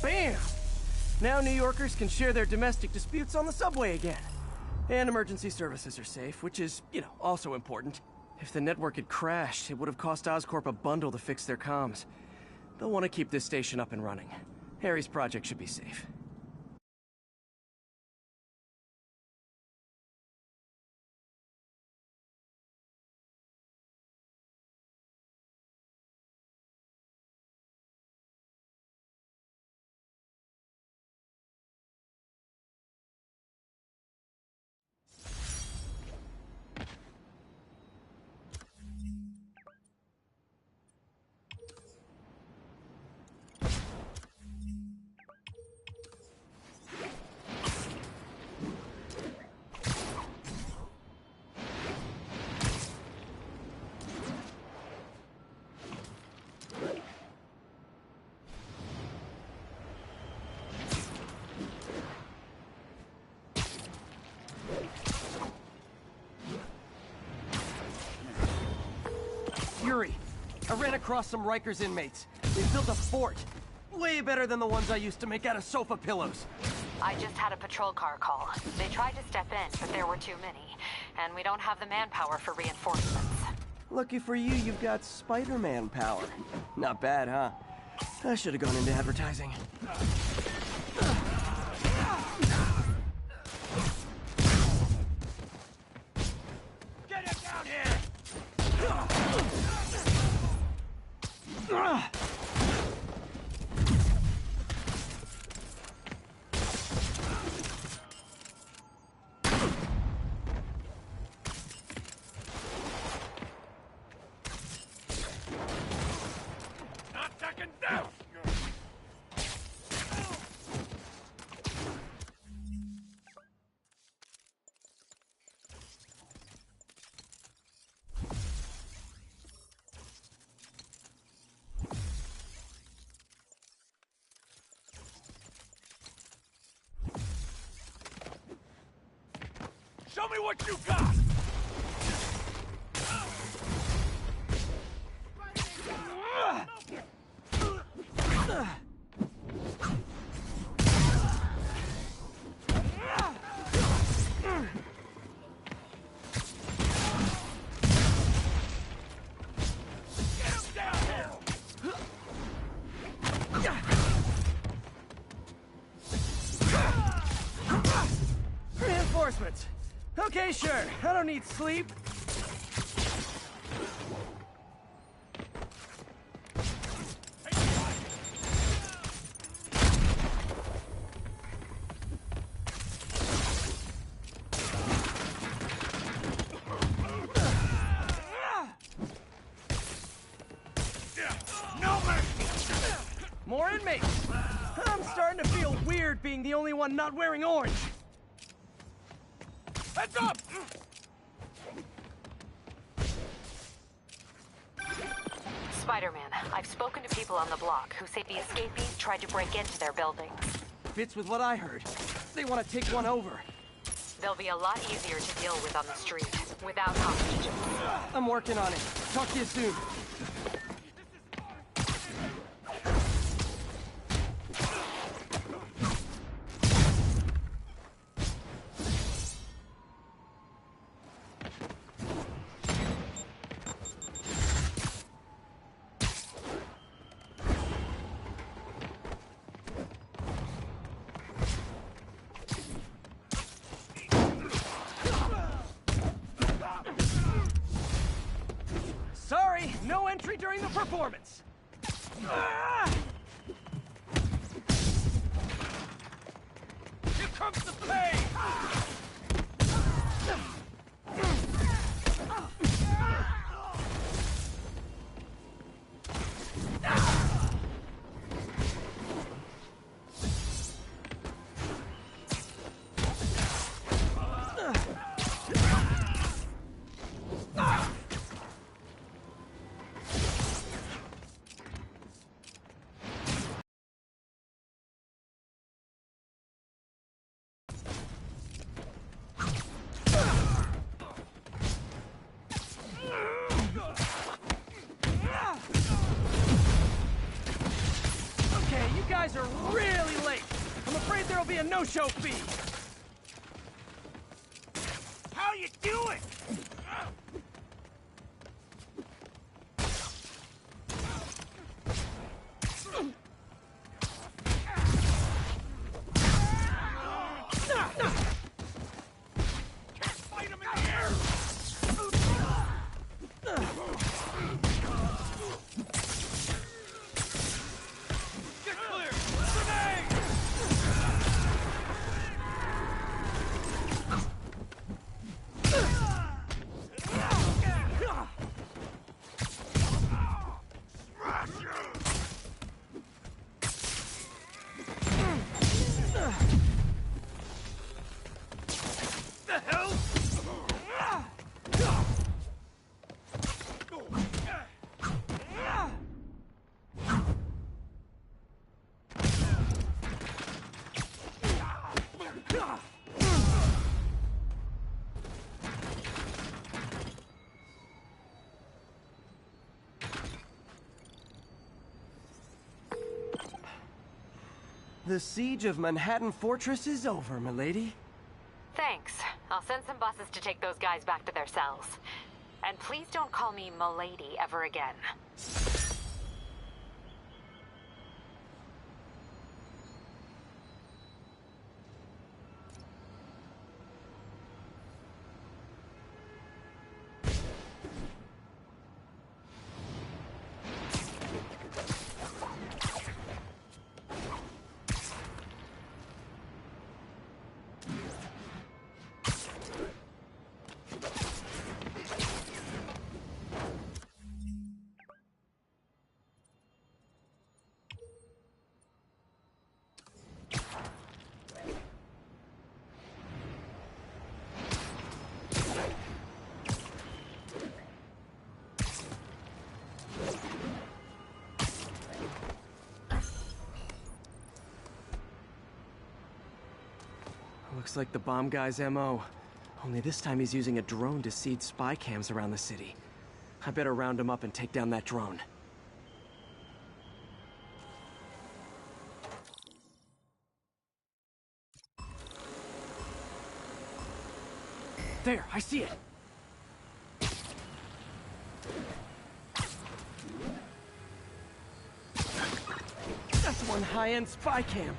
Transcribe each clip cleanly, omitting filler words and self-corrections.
Bam! Now New Yorkers can share their domestic disputes on the subway again. And emergency services are safe, which is, also important. If the network had crashed, it would have cost Oscorp a bundle to fix their comms. They'll want to keep this station up and running. Harry's project should be safe. Yuri, I ran across some Rikers inmates. They built a fort. Way better than the ones I used to make out of sofa pillows. I just had a patrol car call. They tried to step in, but there were too many. And we don't have the manpower for reinforcements. Lucky for you, you've got Spider-Man power. Not bad, huh? I should have gone into advertising. Get it down here! Not taken down! Show me what you got! Reinforcements. Okay, sure. I don't need sleep. More inmates. I'm starting to feel weird being the only one not wearing orange. Heads up! Spider-Man, I've spoken to people on the block who say the escapees tried to break into their buildings. Fits with what I heard. They want to take one over. They'll be a lot easier to deal with on the street, without hostages. I'm working on it. Talk to you soon. Sorry, no entry during the performance. Here comes the pain! You guys are really late. I'm afraid there'll be a no-show fee. How you doing? Fight him in the air! Get clear! Grenade! The hell? The siege of Manhattan Fortress is over, milady. Thanks. I'll send some buses to take those guys back to their cells. And please don't call me Milady ever again. Looks like the bomb guy's MO. Only this time he's using a drone to seed spy cams around the city. I better round him up and take down that drone. There, I see it! That's one high-end spy cam.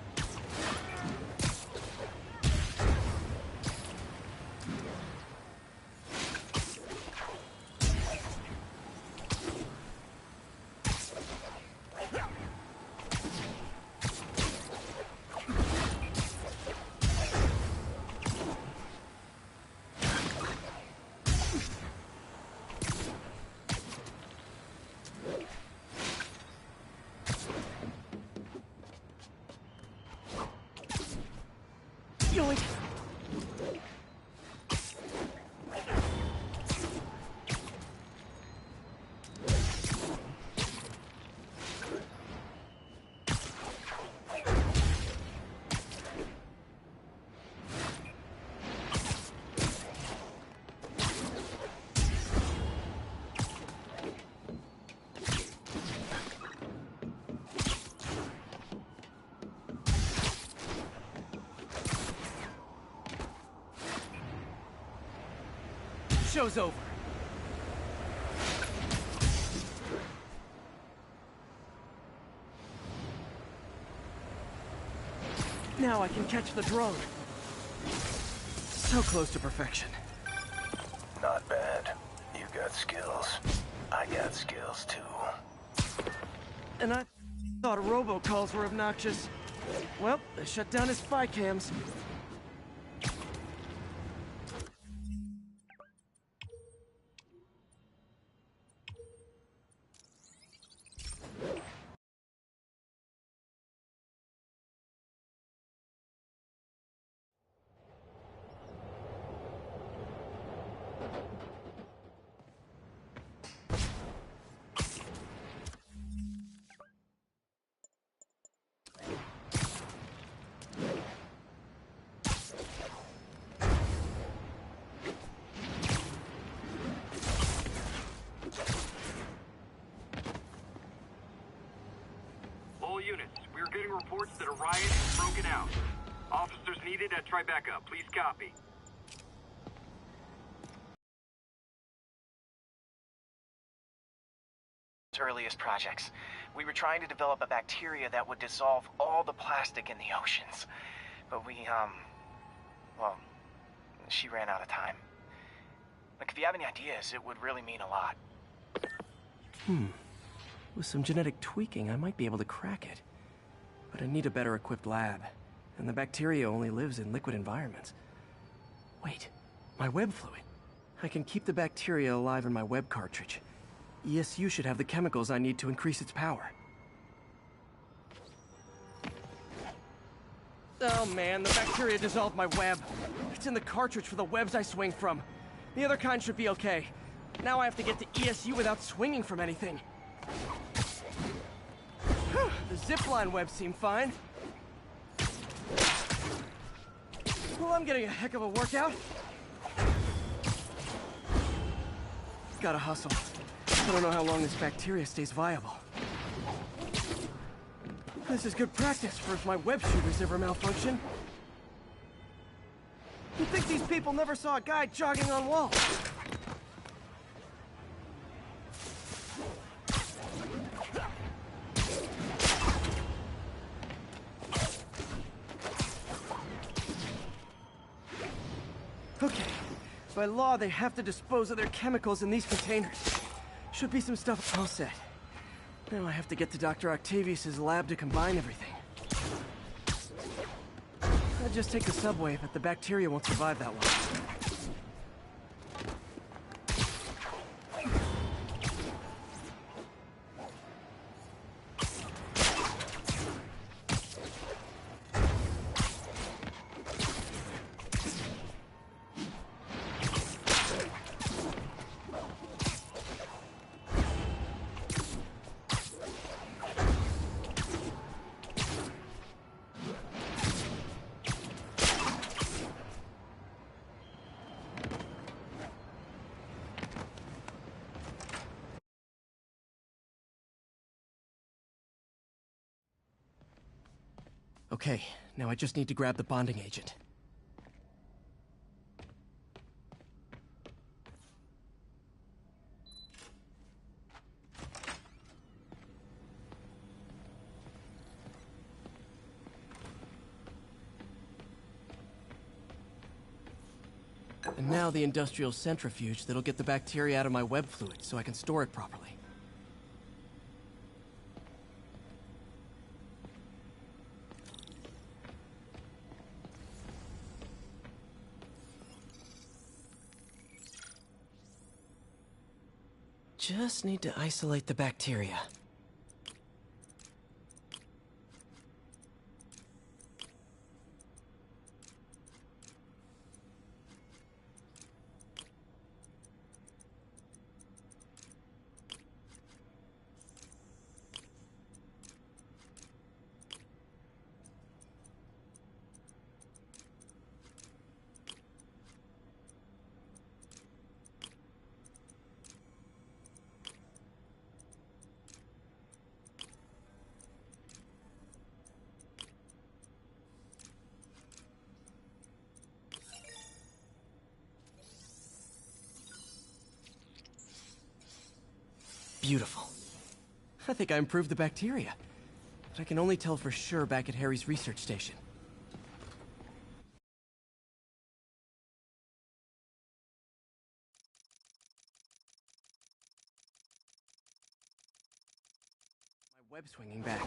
Yoink! Show's over. Now I can catch the drone. So close to perfection. Not bad. You got skills. I got skills too. And I thought robocalls were obnoxious. Well, they shut down his spy cams. A riot has broken out. Officers needed at Tribeca. Please copy. Earliest projects. We were trying to develop a bacteria that would dissolve all the plastic in the oceans. But well, she ran out of time. Look, if you have any ideas, it would really mean a lot. With some genetic tweaking, I might be able to crack it. But I need a better equipped lab. And the bacteria only lives in liquid environments. Wait, my web fluid. I can keep the bacteria alive in my web cartridge. ESU should have the chemicals I need to increase its power. Oh man, the bacteria dissolved my web. It's in the cartridge for the webs I swing from. The other kind should be okay. Now I have to get to ESU without swinging from anything. The zipline webs seem fine. Well, I'm getting a heck of a workout. Gotta hustle. I don't know how long this bacteria stays viable. This is good practice for if my web shooters ever malfunction. You'd think these people never saw a guy jogging on walls. Okay. By law, they have to dispose of their chemicals in these containers. Should be some stuff all set. Now I have to get to Dr. Octavius's lab to combine everything. I'd just take the subway, but the bacteria won't survive that long. Okay, now I just need to grab the bonding agent. And now the industrial centrifuge that'll get the bacteria out of my web fluid so I can store it properly. Just need to isolate the bacteria. Beautiful. I think I improved the bacteria. But I can only tell for sure back at Harry's research station. My web swinging back.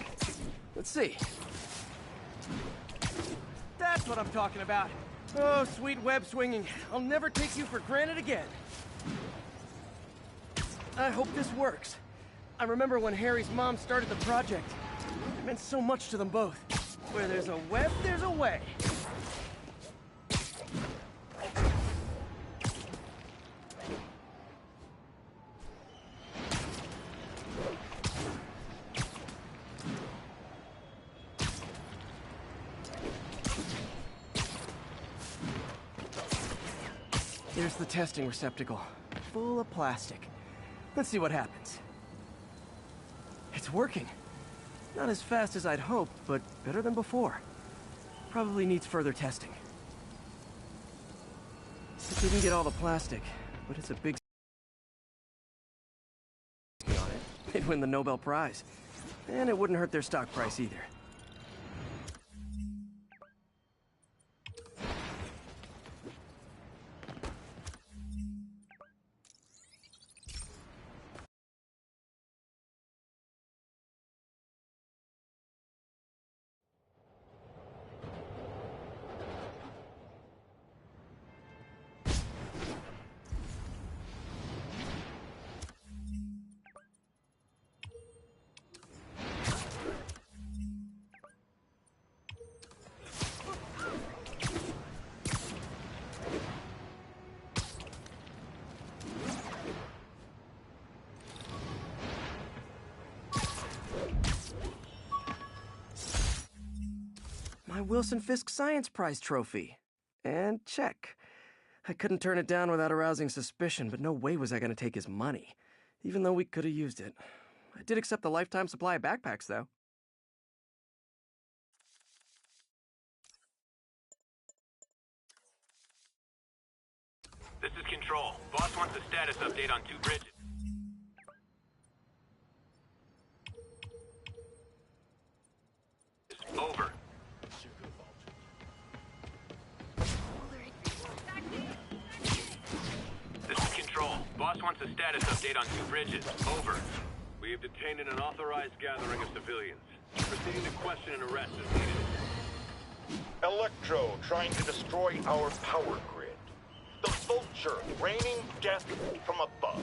Let's see. That's what I'm talking about. Oh, sweet web swinging. I'll never take you for granted again. I hope this works. I remember when Harry's mom started the project. It meant so much to them both. Where there's a web, there's a way. Here's the testing receptacle, full of plastic. Let's see what happens. It's working. Not as fast as I'd hoped, but better than before. Probably needs further testing. It didn't get all the plastic, but it's a big on it. They'd win the Nobel Prize. And it wouldn't hurt their stock price either. My Wilson Fisk Science Prize trophy. And check. I couldn't turn it down without arousing suspicion, but no way was I going to take his money, even though we could have used it. I did accept the lifetime supply of backpacks, though. This is Control. Boss wants a status update on 2 bridges. Over. This is Control. Boss wants a status update on 2 bridges. Over. We have detained an unauthorized gathering of civilians. Proceeding to question and arrest is needed. Electro trying to destroy our power grid. The Vulture raining death from above.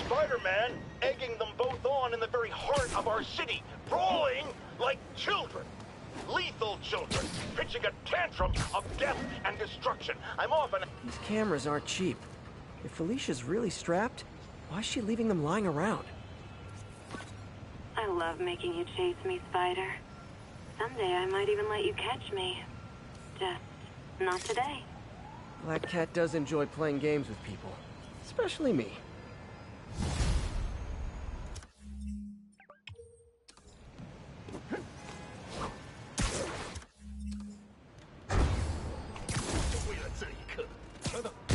Spider-Man egging them both on in the very heart of our city, brawling like children. Lethal children, pitching a tantrum of death and destruction. I'm off and... These cameras aren't cheap. If Felicia's really strapped, why is she leaving them lying around? I love making you chase me, Spider. Someday I might even let you catch me. Just not today. Black Cat does enjoy playing games with people. Especially me.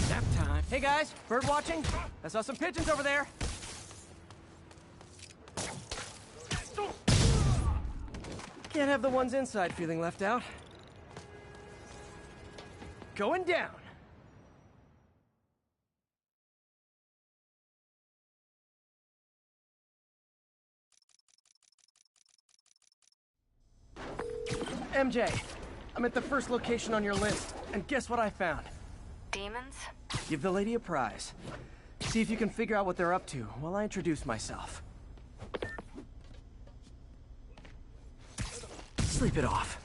Nap time. Hey guys, bird watching? I saw some pigeons over there. Can't have the ones inside feeling left out. Going down. MJ, I'm at the first location on your list, and guess what I found? Demons? Give the lady a prize. See if you can figure out what they're up to while I introduce myself. Sleep it off.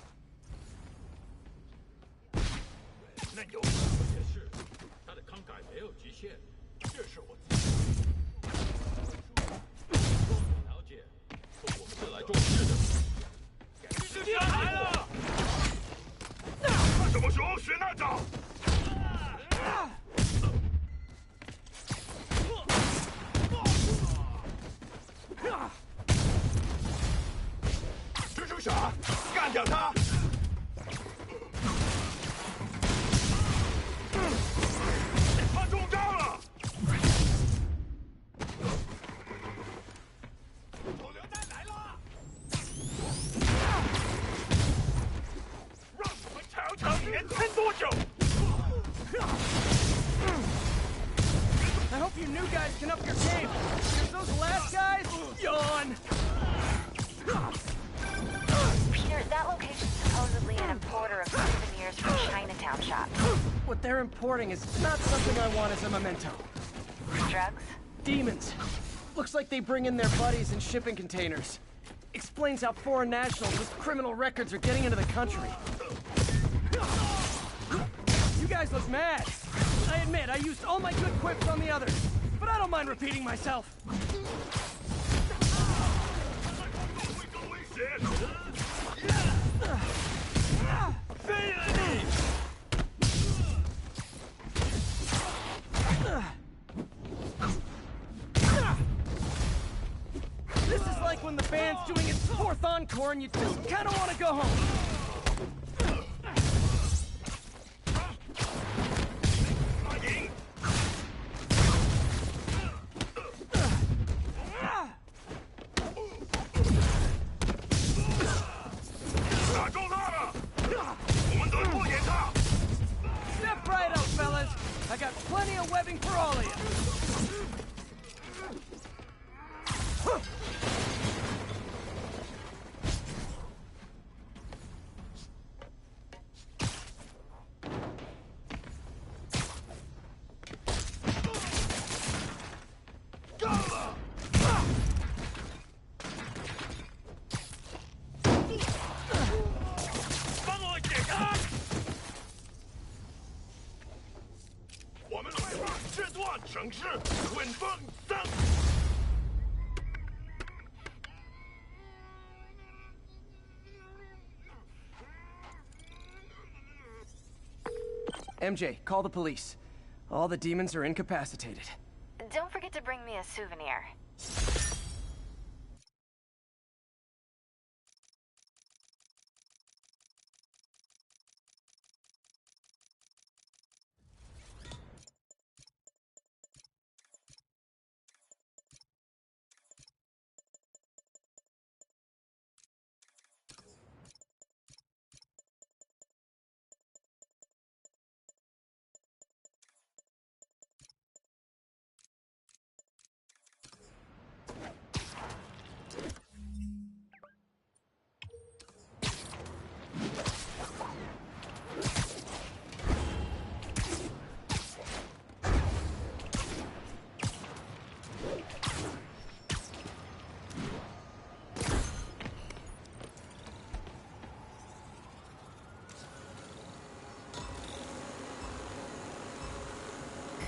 I hope you new guys can up your game. Because those last guys, yawn. Peter, that location's supposedly an importer of souvenirs from Chinatown shops. What they're importing is not something I want as a memento. Drugs? Demons. Looks like they bring in their buddies in shipping containers. Explains how foreign nationals with criminal records are getting into the country. You guys look mad. I admit, I used all my good quips on the others, but I don't mind repeating myself. This is like when the band's doing its 4th encore. hardcore and you just kind of want to go home. Step right up, fellas. I got plenty of webbing for all of you. MJ, call the police. All the demons are incapacitated. Don't forget to bring me a souvenir.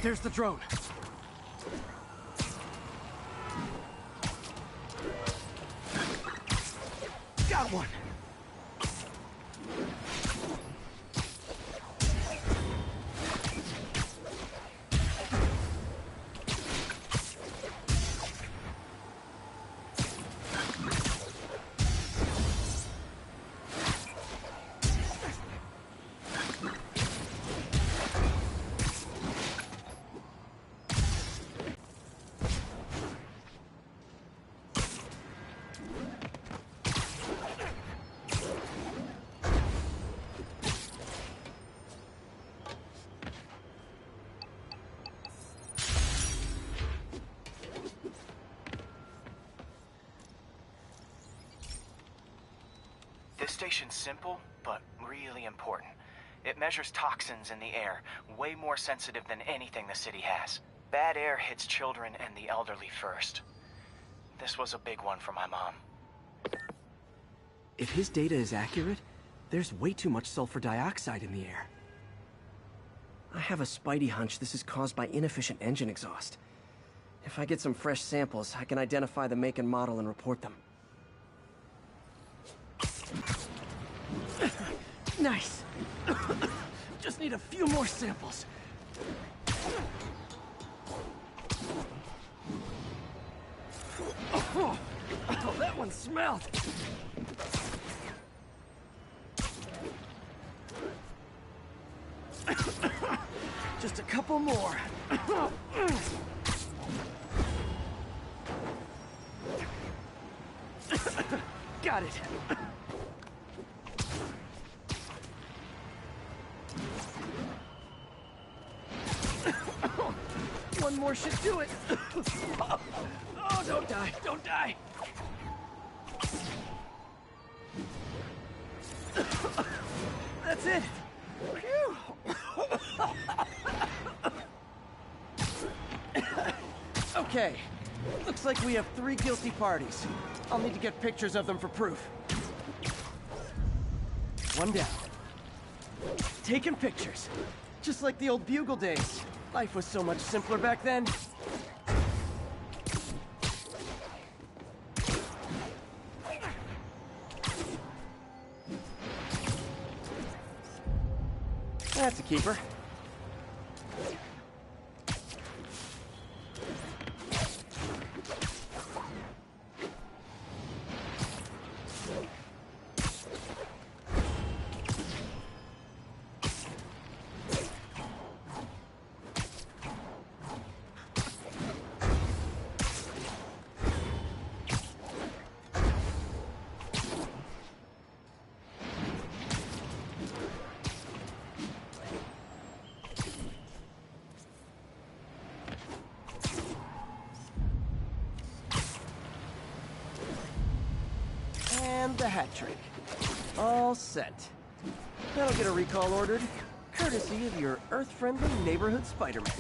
There's the drone. Got one. This station's simple, but really important. It measures toxins in the air, way more sensitive than anything the city has. Bad air hits children and the elderly first. This was a big one for my mom. If his data is accurate, there's way too much sulfur dioxide in the air. I have a spidey hunch this is caused by inefficient engine exhaust. If I get some fresh samples, I can identify the make and model and report them. Nice. Just need a few more samples. Oh, that one smelled. Just a couple more. Got it. One more should do it. Oh, don't die, don't die. That's it. Phew. Okay, looks like we have 3 guilty parties. I'll need to get pictures of them for proof. One down. Taking pictures. Just like the old Bugle days. Life was so much simpler back then. That's a keeper. hat trick. All set. That'll get a recall ordered, courtesy of your Earth-friendly neighborhood Spider-Man.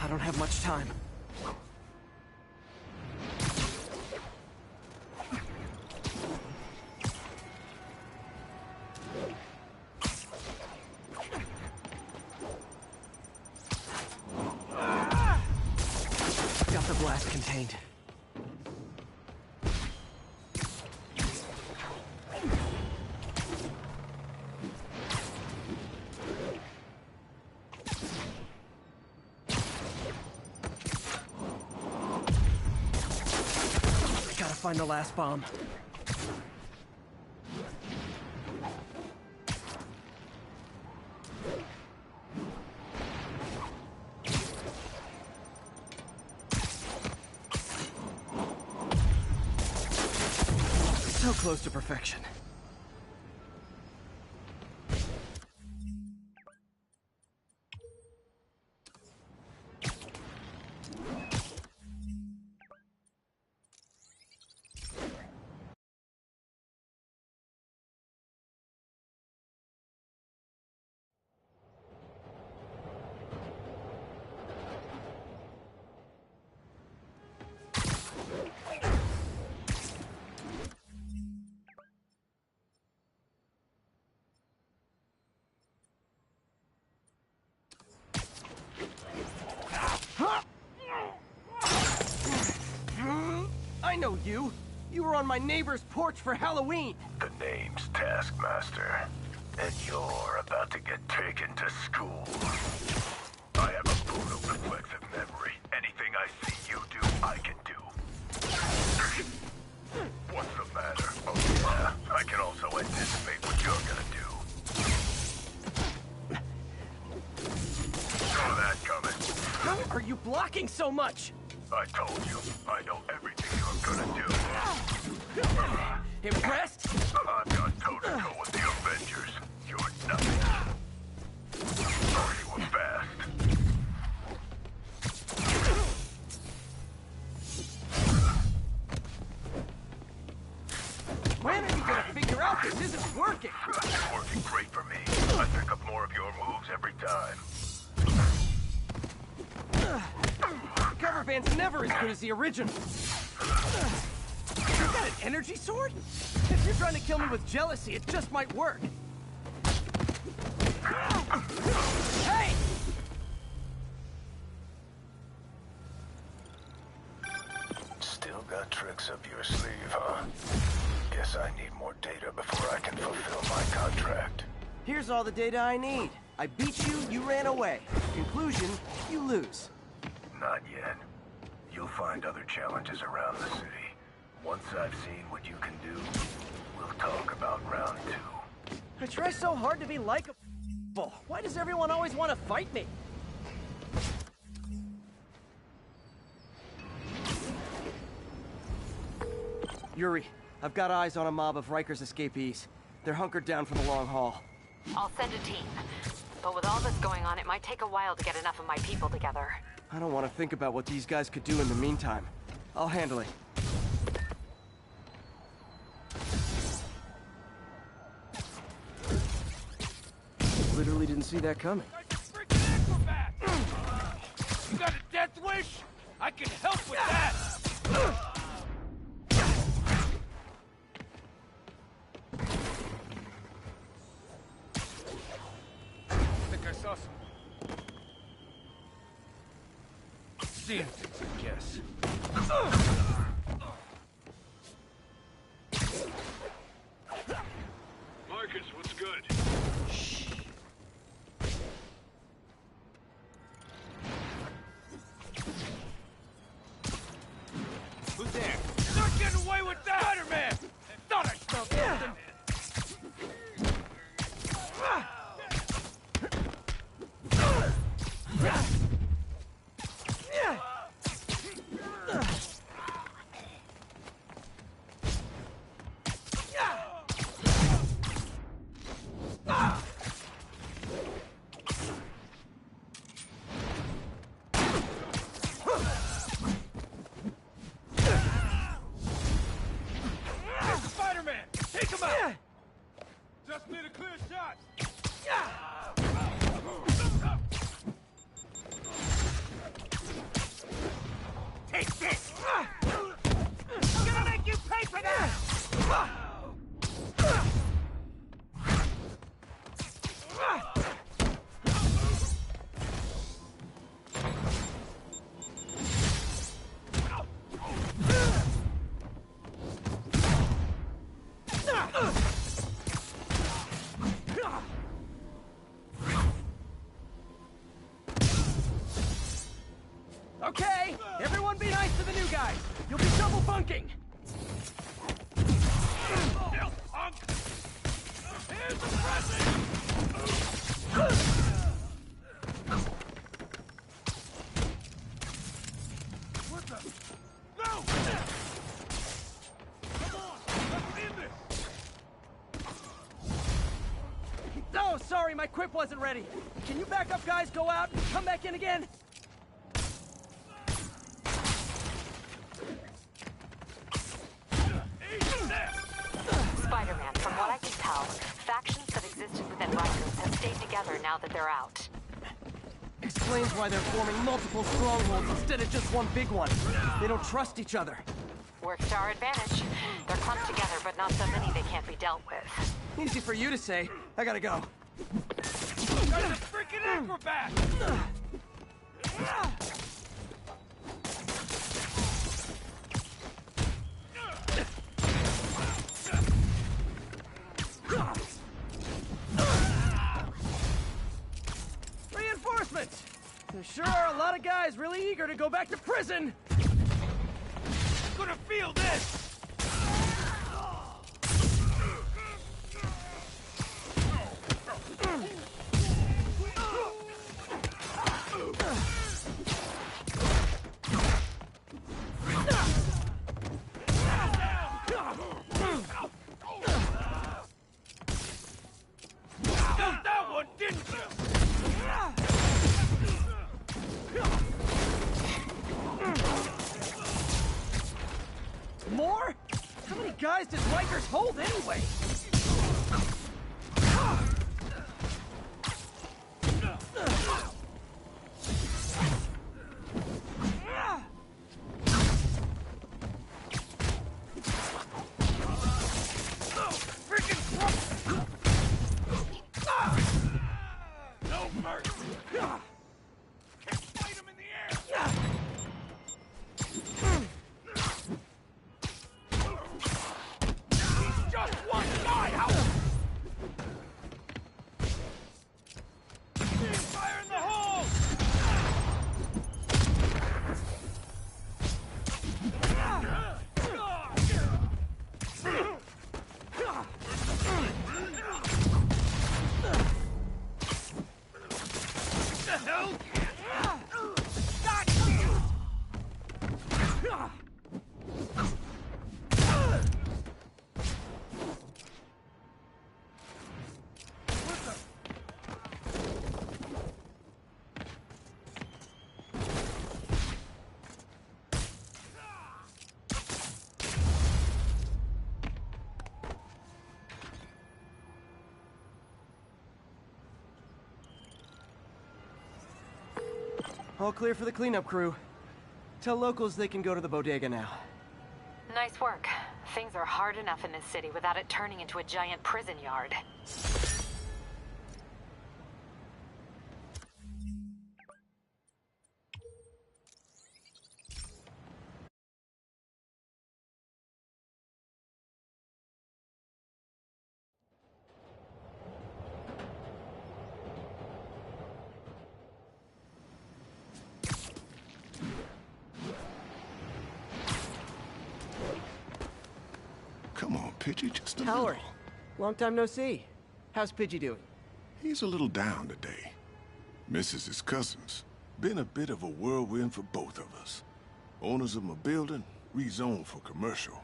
I don't have much time. Got the blast contained. Find the last bomb. So close to perfection. I know you! You were on my neighbor's porch for Halloween! The name's Taskmaster, and you're about to get taken to school. I have a photo-reflexive memory. Anything I see you do, I can do. What's the matter? Oh yeah, I can also anticipate what you're gonna do. Saw that coming. How are you blocking so much? I told you, I know everything you're gonna do. Impressed? I've gone toe-to-toe with the Avengers. You're nothing. Sorry you were fast. When are you gonna figure out this isn't working? It's working great for me. I pick up more of your moves every time. Cover band's never as good as the original. You got an energy sword? If you're trying to kill me with jealousy, it just might work. Hey! Still got tricks up your sleeve, huh? Guess I need more data before I can fulfill my contract. Here's all the data I need. I beat you, you ran away. Conclusion, you lose. Not yet. You'll find other challenges around the city. Once I've seen what you can do, we'll talk about round 2. I try so hard to be likable. Why does everyone always want to fight me? Yuri, I've got eyes on a mob of Riker's escapees. They're hunkered down for the long haul. I'll send a team. But with all this going on, it might take a while to get enough of my people together. I don't want to think about what these guys could do in the meantime. I'll handle it. Literally didn't see that coming. You got a death wish? I can help with that! saw some... seeing things, I guess. Marcus, what's good? Who's there? Not getting away with that! Spider-Man! Thought I smelled something! Spider-Man! Take him out! Just need a clear shot! Take this! I'm gonna make you pay for that! Okay, everyone be nice to the new guys. You'll be double bunking. Here's the present! What the? No! Come on, let's end this! Oh, sorry, my quip wasn't ready. Can you back up, guys? Go out and come back in again? Spider-Man, from what I can tell, factions that existed within Rikers have stayed together now that they're out. Explains why they're forming multiple strongholds instead of just one big one. They don't trust each other. Works to our advantage. They're clumped together, but not so many they can't be dealt with. Easy for you to say. I gotta go. That's a freaking acrobat! Reinforcements! There sure are a lot of guys really eager to go back to prison! I'm gonna feel this! Got that one, didn't you? More? How many guys does Rikers hold anyway? No mercy! Can't fight him in the air! He's just one guy! How? Fire in the hole! What the hell? Got you! All clear for the cleanup crew. Tell locals they can go to the bodega now. Nice work. Things are hard enough in this city without it turning into a giant prison yard. Pidgey just a Howard, little. long time no see. How's Pidgey doing? He's a little down today. Misses his cousins. Been a bit of a whirlwind for both of us. Owners of my building rezoned for commercial.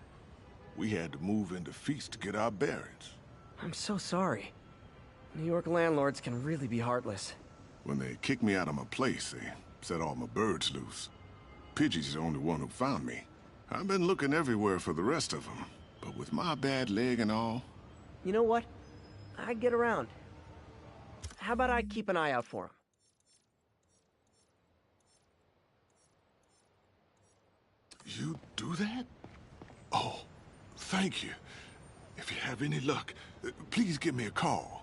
We had to move into Feast to get our bearings. I'm so sorry. New York landlords can really be heartless. When they kicked me out of my place, they set all my birds loose. Pidgey's the only one who found me. I've been looking everywhere for the rest of them, but with my bad leg and all... You know what? I'd get around. How about I keep an eye out for him? You do that? Oh, thank you. If you have any luck, please give me a call.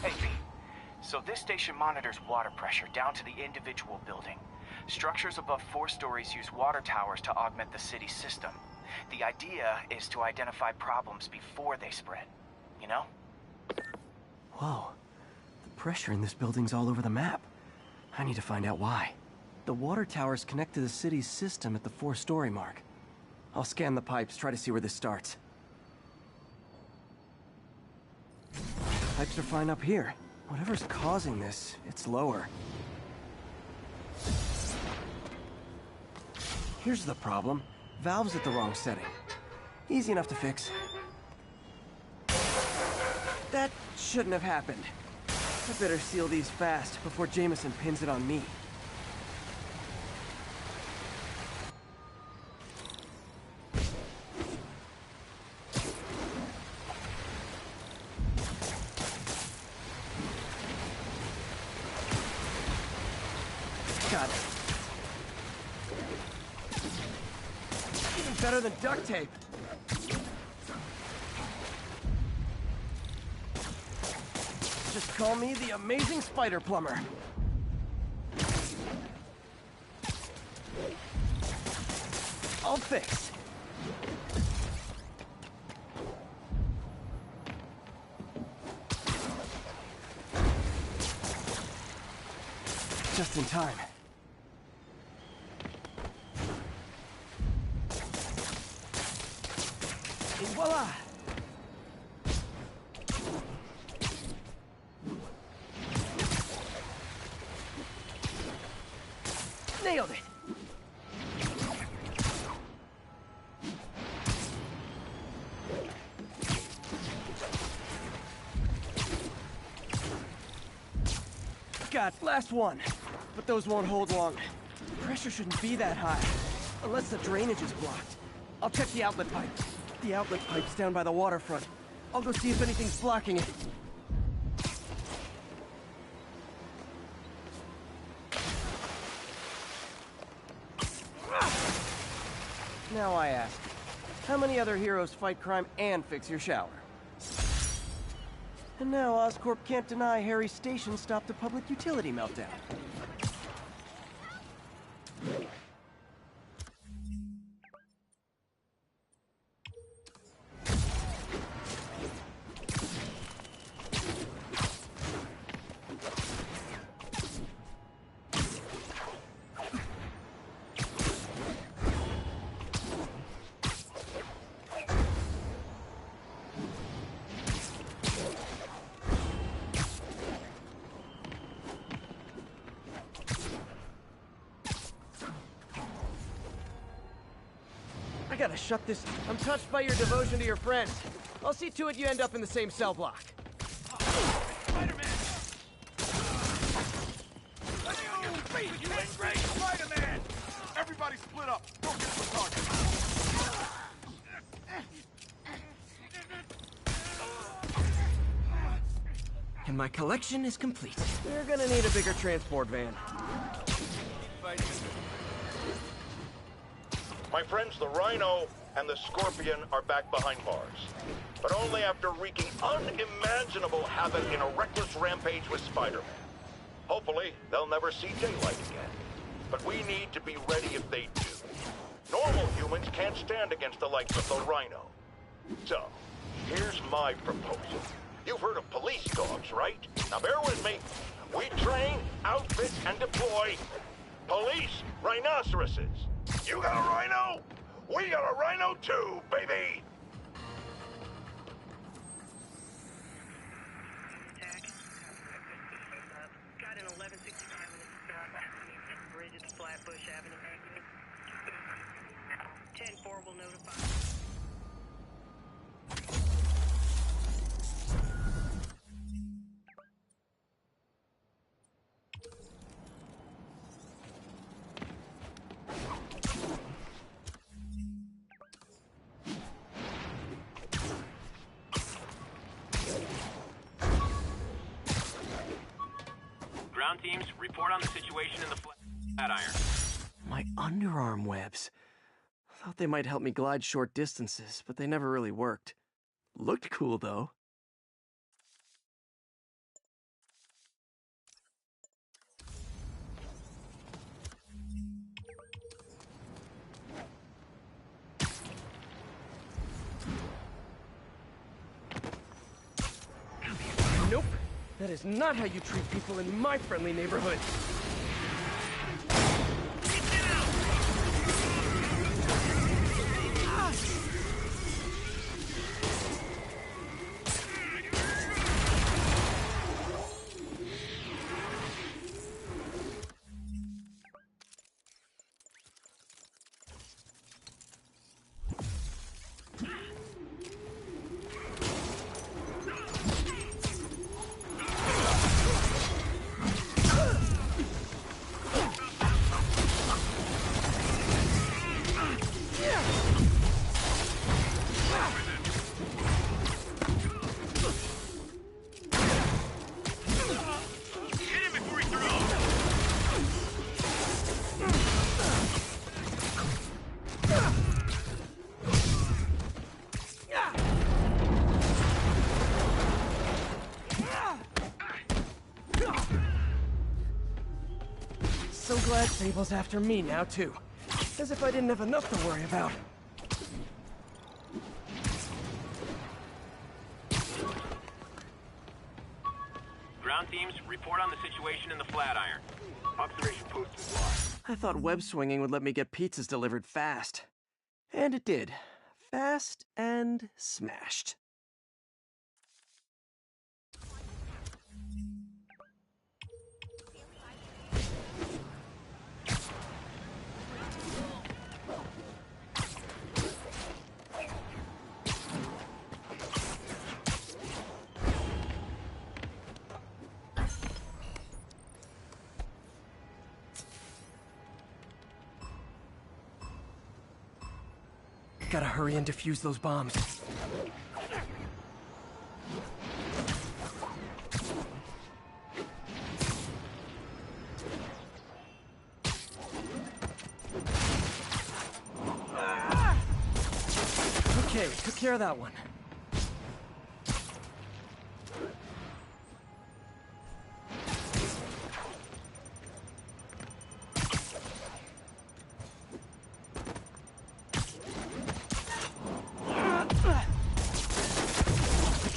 Hey, V. So this station monitors water pressure down to the individual building. Structures above 4 stories use water towers to augment the city's system. The idea is to identify problems before they spread, you know? Whoa. The pressure in this building's all over the map. I need to find out why. The water towers connect to the city's system at the 4-story mark. I'll scan the pipes, try to see where this starts. Pipes are fine up here. Whatever's causing this, it's lower. Here's the problem. Valve's at the wrong setting. Easy enough to fix. That shouldn't have happened. I better seal these fast before Jameson pins it on me. Got it. Even better than duct tape. Just call me the amazing spider plumber. I'll fix. Just in time. Et voila! Nailed it! Got last one. But those won't hold long. Pressure shouldn't be that high. Unless the drainage is blocked. I'll check the outlet pipe. The outlet pipe's down by the waterfront. I'll go see if anything's blocking it. Now I ask, how many other heroes fight crime and fix your shower? And now Oscorp can't deny Harry's station stopped a public utility meltdown. I gotta shut this. I'm touched by your devotion to your friends. I'll see to it you end up in the same cell block. Spider-Man! You ain't great, Spider-Man! Everybody split up. Go get some targets. my collection is complete. We're gonna need a bigger transport van. My friends, the Rhino and the Scorpion are back behind bars. But only after wreaking unimaginable havoc in a reckless rampage with Spider-Man. Hopefully, they'll never see daylight again. But we need to be ready if they do. Normal humans can't stand against the likes of the Rhino. So, here's my proposal. You've heard of police dogs, right? Now bear with me. We train, outfit, and deploy police rhinoceroses. You got a rhino? We got a rhino too, baby! Got an 1165 bridge at Flatbush Avenue. 10-4 will notify. Ground teams, report on the situation in the Flatiron. My underarm webs. Thought they might help me glide short distances, but they never really worked. Looked cool, though. Nope. That is not how you treat people in my friendly neighborhood. So glad Sable's after me now, too. As if I didn't have enough to worry about. Ground teams, report on the situation in the Flatiron. Observation post is live. I thought web swinging would let me get pizzas delivered fast. And it did. Fast and smashed. Gotta hurry and defuse those bombs. Okay, took care of that one.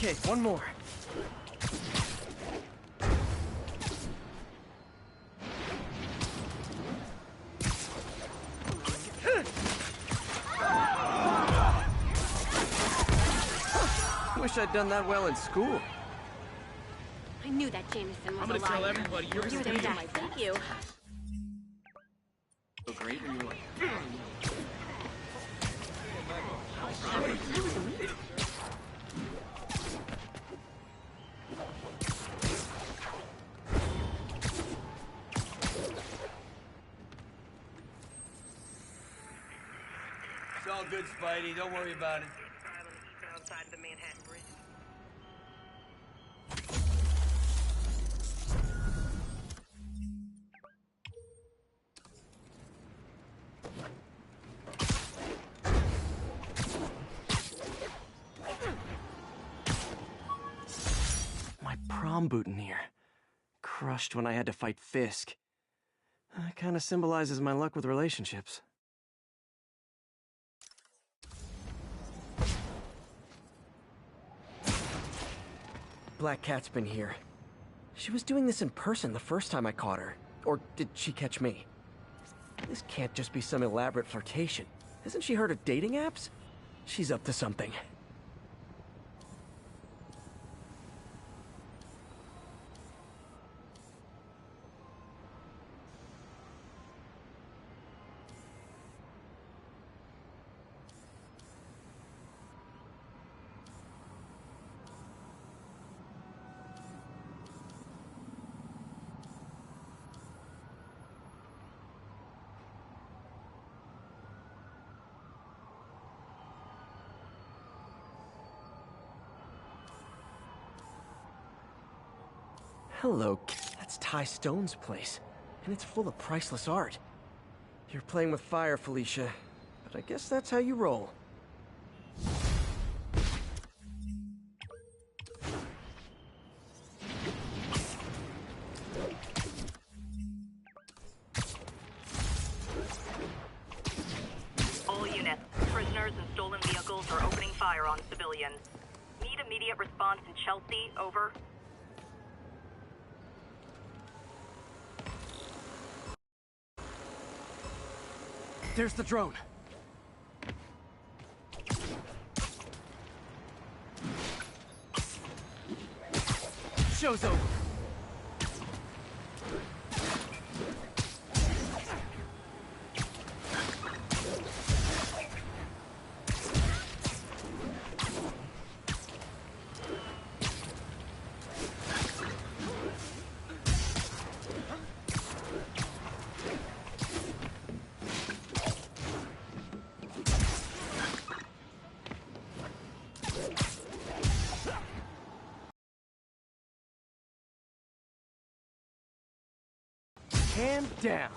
Okay, one more. Wish I'd done that well in school. I knew that Jameson was I'm gonna tell everybody you're You're the guy. Thank you. so great when you're like, It's all good, Spidey. Don't worry about it. Outside the Manhattan Bridge. bomb boutonniere. Crushed when I had to fight Fisk. Kinda symbolizes my luck with relationships. Black Cat's been here. She was doing this in person the first time I caught her. Or did she catch me? This can't just be some elaborate flirtation. Hasn't she heard of dating apps? She's up to something. Hello, that's Ty Stone's place, and it's full of priceless art. You're playing with fire, Felicia, but I guess that's how you roll. All units, prisoners and stolen vehicles are opening fire on civilians. Need immediate response in Chelsea, over. There's the drone. Show's over. Hand down.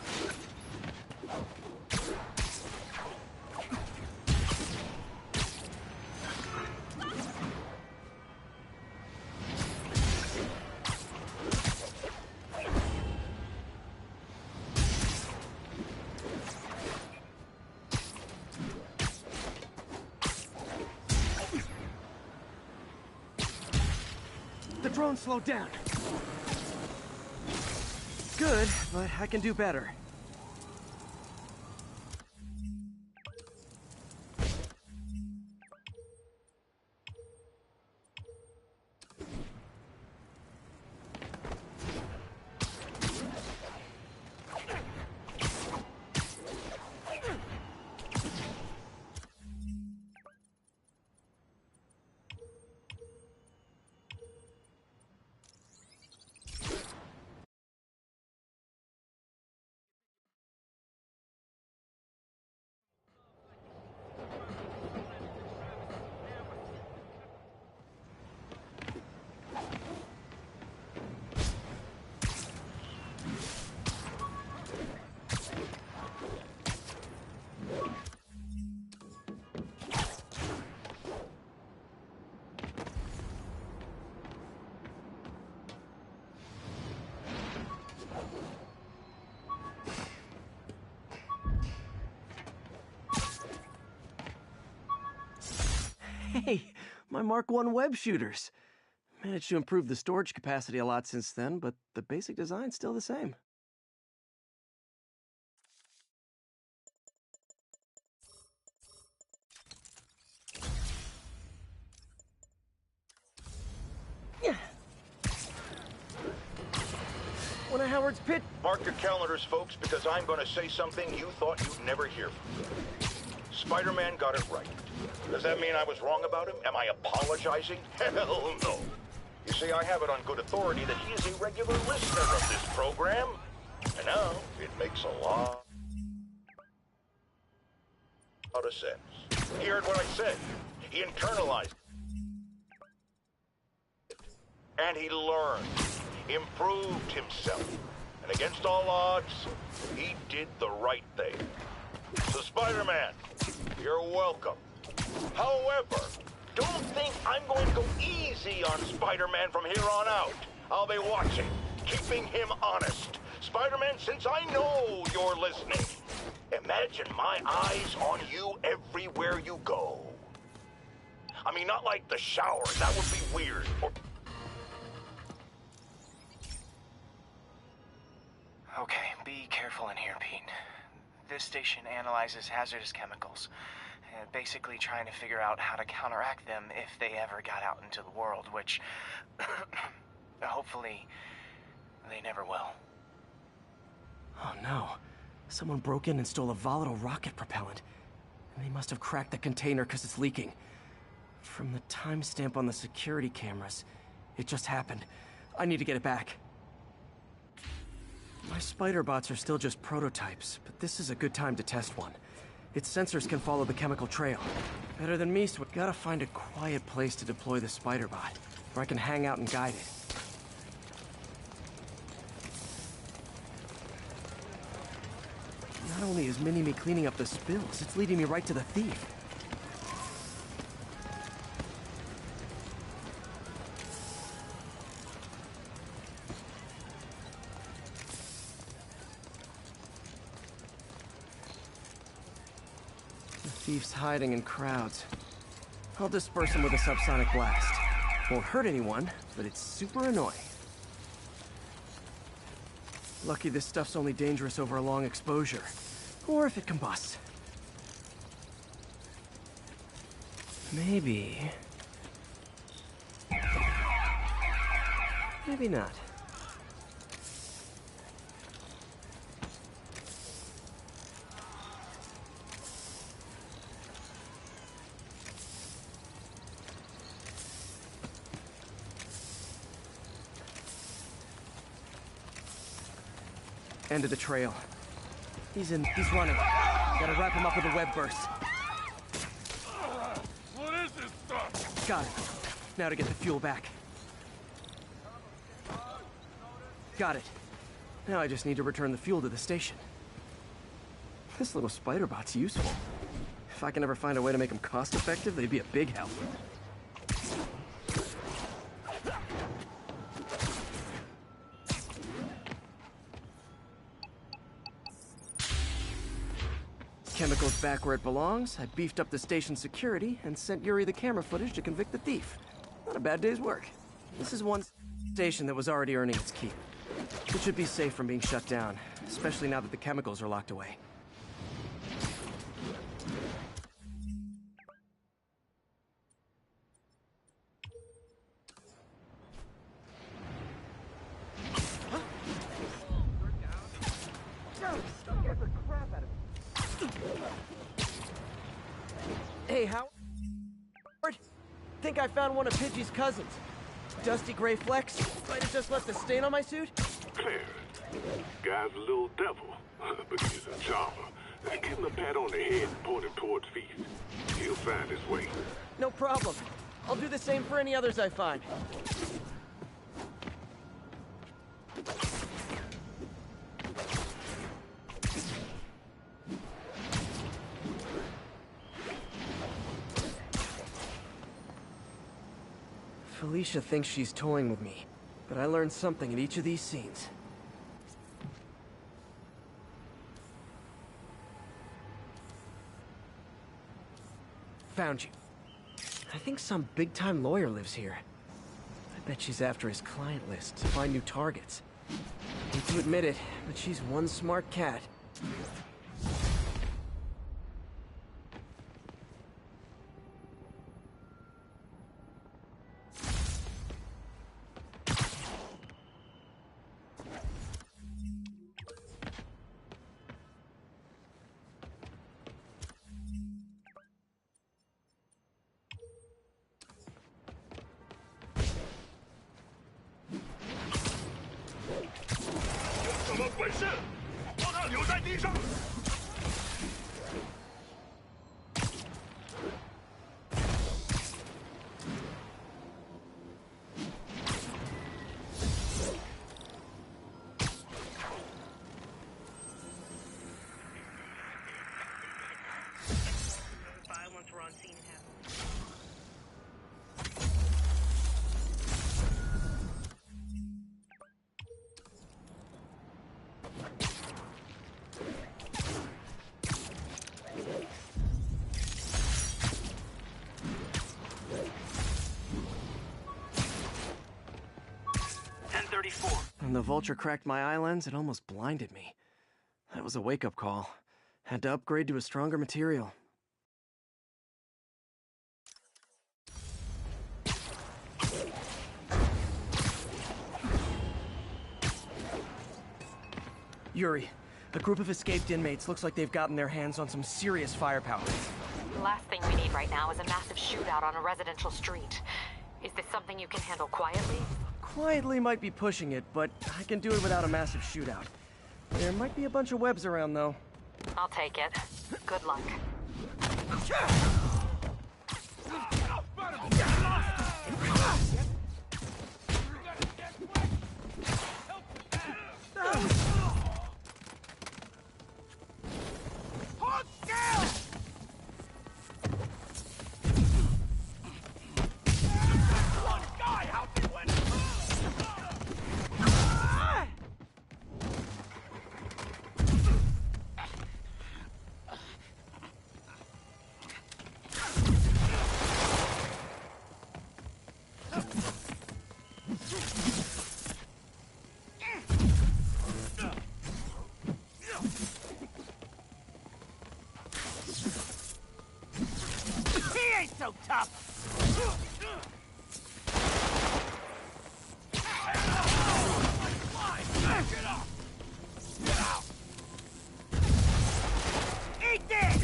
The drone slowed down. Good, but I can do better. Hey, my Mark I web shooters. Managed to improve the storage capacity a lot since then, but the basic design's still the same. One of Howard's pit. Mark your calendars, folks, because I'm going to say something you thought you'd never hear from me. Spider-Man got it right. Does that mean I was wrong about him? Am I apologizing? Hell no. You see, I have it on good authority that he is a regular listener of this program. And now, it makes a lot of sense. He heard what I said. He internalized it. And he learned. Improved himself. And against all odds, he did the right thing. So Spider-Man, you're welcome. However, don't think I'm going to go easy on Spider-Man from here on out. I'll be watching, keeping him honest. Spider-Man, since I know you're listening, imagine my eyes on you everywhere you go. I mean, not like the shower. That would be weird. Or... Okay, be careful in here, Pete. This station analyzes hazardous chemicals, basically trying to figure out how to counteract them if they ever got out into the world, which hopefully they never will. Oh no. Someone broke in and stole a volatile rocket propellant. And they must have cracked the container because it's leaking. From the timestamp on the security cameras, it just happened. I need to get it back. My spider bots are still just prototypes, but this is a good time to test one. Its sensors can follow the chemical trail. Better than me, so we gotta find a quiet place to deploy the spider bot, where I can hang out and guide it. Not only is Mini-Me cleaning up the spills, it's leading me right to the thief. The thief's hiding in crowds. I'll disperse him with a subsonic blast. Won't hurt anyone, but it's super annoying. Lucky this stuff's only dangerous over a long exposure. Or if it combusts. Maybe... maybe not. End of the trail. He's running. Gotta wrap him up with a web burst. What is this stuff? Got it. Now to get the fuel back. Got it. Now I just need to return the fuel to the station. This little spider bot's useful. If I can ever find a way to make them cost-effective, they'd be a big help. Chemicals back where it belongs. I beefed up the station's security and sent Yuri the camera footage to convict the thief. Not a bad day's work. This is one station that was already earning its keep. It should be safe from being shut down, especially now that the chemicals are locked away. Hey, Howard? Think I found one of Pidgey's cousins. Dusty gray flecks. Might have just left a stain on my suit. Clarence. Guy's a little devil, but he's a charmer. Give him a pat on the head and point him towards Feast. He'll find his way. No problem. I'll do the same for any others I find. Felicia thinks she's toying with me, but I learned something in each of these scenes. Found you. I think some big-time lawyer lives here. I bet she's after his client list to find new targets. Hate to admit it, but she's one smart cat. When the vulture cracked my eye lens, it almost blinded me. That was a wake-up call. Had to upgrade to a stronger material. Yuri, a group of escaped inmates looks like they've gotten their hands on some serious firepower. The last thing we need right now is a massive shootout on a residential street. Is this something you can handle quietly? Quietly might be pushing it, but I can do it without a massive shootout. There might be a bunch of webs around, though. I'll take it. Good luck. So tough! Eat this!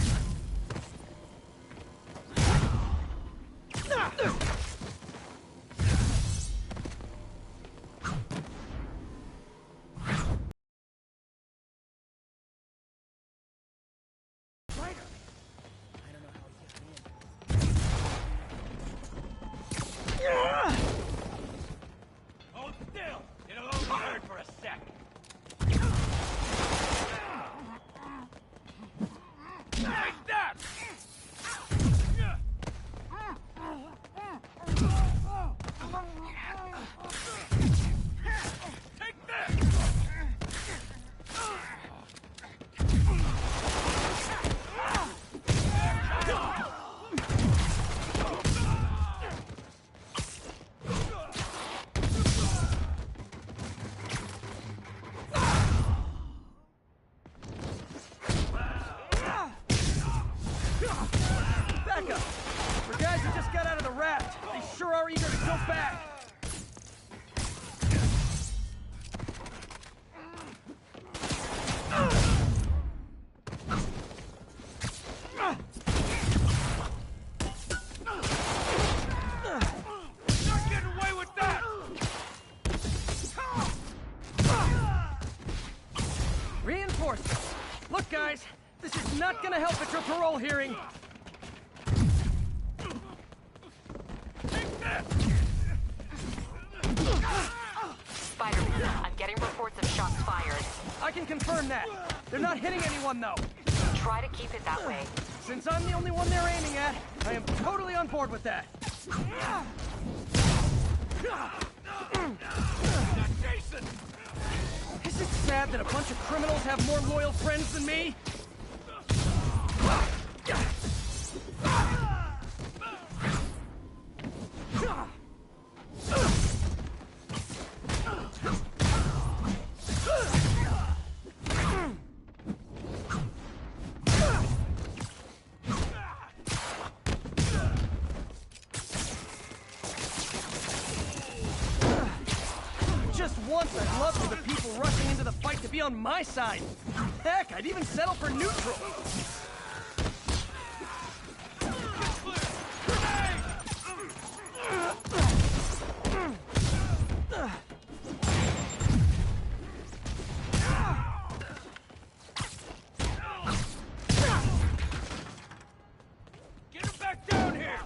Hold still! It'll only hurt for a sec. Take that! Take this! Back up! For guys who just got out of the raft, they sure are eager to go back! Not getting away with that! Reinforcements! Look, guys, this is not gonna help at your parole hearing! Spider-Man, I'm getting reports of shots fired. I can confirm that. They're not hitting anyone, though. Try to keep it that way. Since I'm the only one they're aiming at, I am totally on board with that. Jason! Is it sad that a bunch of criminals have more loyal friends than me? Just once, I'd love for the people rushing into the fight to be on my side. Heck, I'd even settle for neutral. Get him back down here!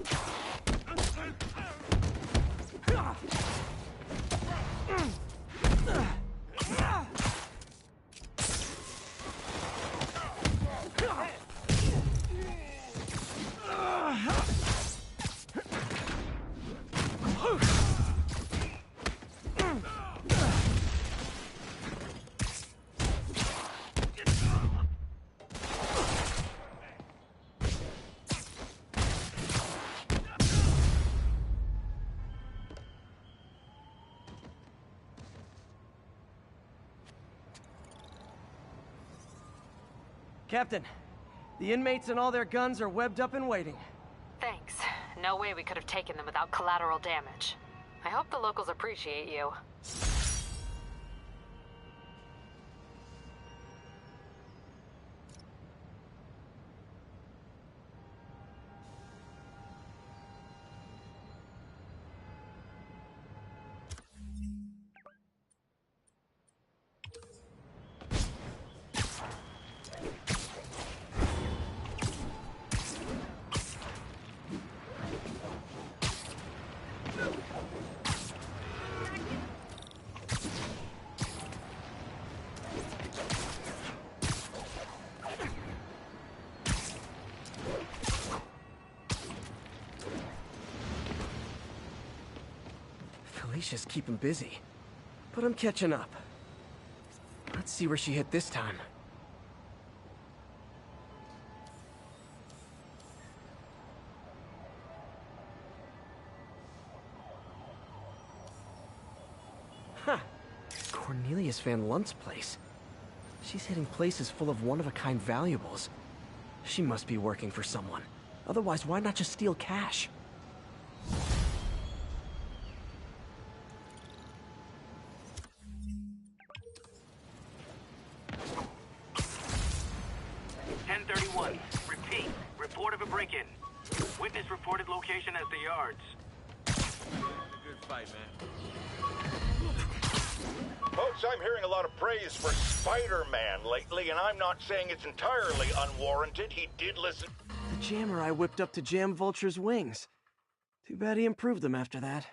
Captain, the inmates and all their guns are webbed up and waiting. Thanks. No way we could have taken them without collateral damage. I hope the locals appreciate you. Felicia's keeping busy, but I'm catching up. Let's see where she hit this time. Huh. Cornelius Van Lunt's place. She's hitting places full of one-of-a-kind valuables. She must be working for someone. Otherwise, why not just steal cash? Repeat. Report of a break-in. Witness reported location as the yards. Good fight, man. Folks, I'm hearing a lot of praise for Spider-Man lately, and I'm not saying it's entirely unwarranted. He did listen. The jammer I whipped up to jam Vulture's wings. Too bad he improved them after that.